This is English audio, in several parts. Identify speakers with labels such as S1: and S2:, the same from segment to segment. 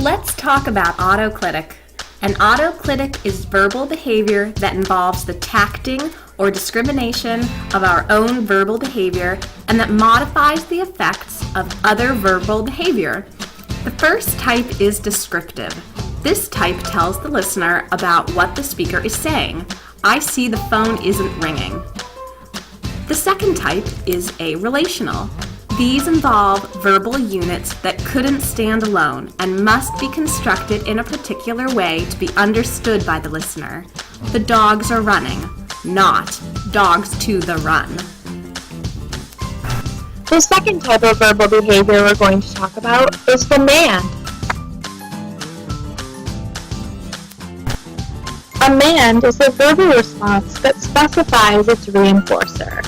S1: Let's talk about autoclitic. An autoclitic is verbal behavior that involves the tacting or discrimination of our own verbal behavior and that modifies the effects of other verbal behavior. The first type is descriptive. This type tells the listener about what the speaker is saying. I see the phone isn't ringing. The second type is a-relational. These involve verbal units that couldn't stand alone and must be constructed in a particular way to be understood by the listener. The dogs are running, not dogs to the run.
S2: The second type of verbal behavior we're going to talk about is demand. A demand is a verbal response that specifies its reinforcer.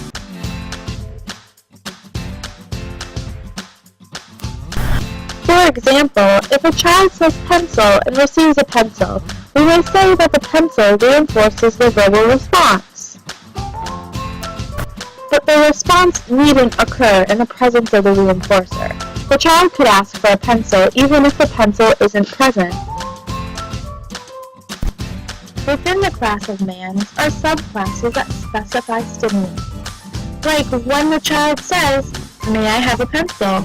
S2: For example, if a child says pencil and receives a pencil, we may say that the pencil reinforces the verbal response. But the response needn't occur in the presence of the reinforcer. The child could ask for a pencil even if the pencil isn't present. Within the class of demands are subclasses that specify stimuli. Like when the child says, "May I have a pencil?"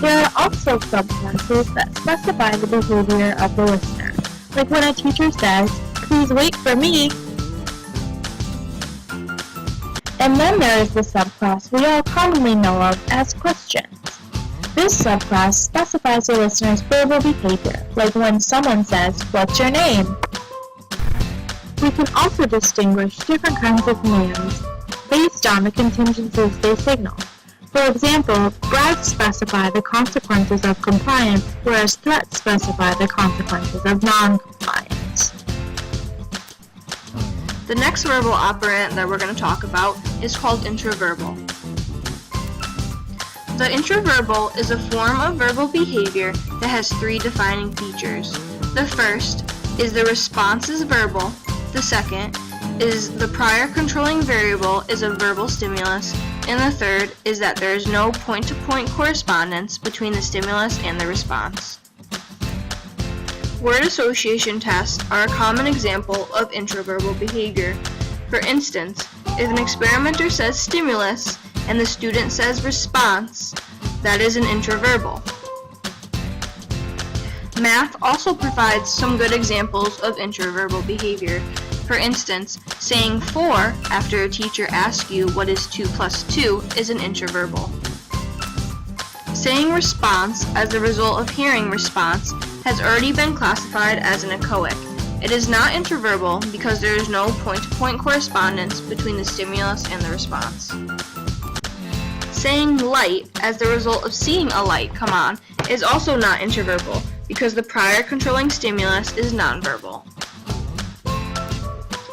S2: There are also subclasses that specify the behavior of the listener, like when a teacher says, "Please wait for me." And then there is the subclass we all commonly know of as questions. This subclass specifies the listener's verbal behavior, like when someone says, "What's your name?" We can also distinguish different kinds of demands based on the contingencies they signal. For example, bribes specify the consequences of compliance, whereas threats specify the consequences of non-compliance.
S3: The next verbal operant that we're going to talk about is called intraverbal. The intraverbal is a form of verbal behavior that has three defining features. The first is the response is verbal. The second is the prior controlling variable is a verbal stimulus. And the third is that there is no point-to-point correspondence between the stimulus and the response. Word association tests are a common example of intraverbal behavior. For instance, if an experimenter says stimulus and the student says response, that is an intraverbal. Math also provides some good examples of intraverbal behavior. For instance, saying 4 after a teacher asks you what is 2 plus 2 is an intraverbal. Saying response as a result of hearing response has already been classified as an echoic. It is not intraverbal because there is no point-to-point correspondence between the stimulus and the response. Saying light as the result of seeing a light come on is also not intraverbal because the prior controlling stimulus is nonverbal.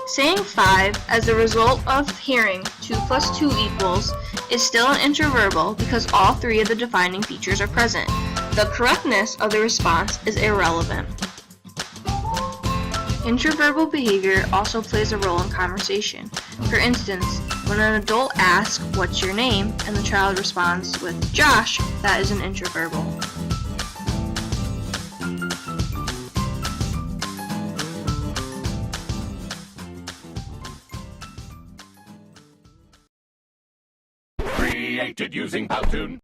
S3: Saying 5 as a result of hearing 2 plus 2 equals is still an intraverbal because all three of the defining features are present. The correctness of the response is irrelevant. Intraverbal behavior also plays a role in conversation. For instance, when an adult asks, "What's your name?" and the child responds with "Josh," that is an intraverbal.
S4: Created using Powtoon.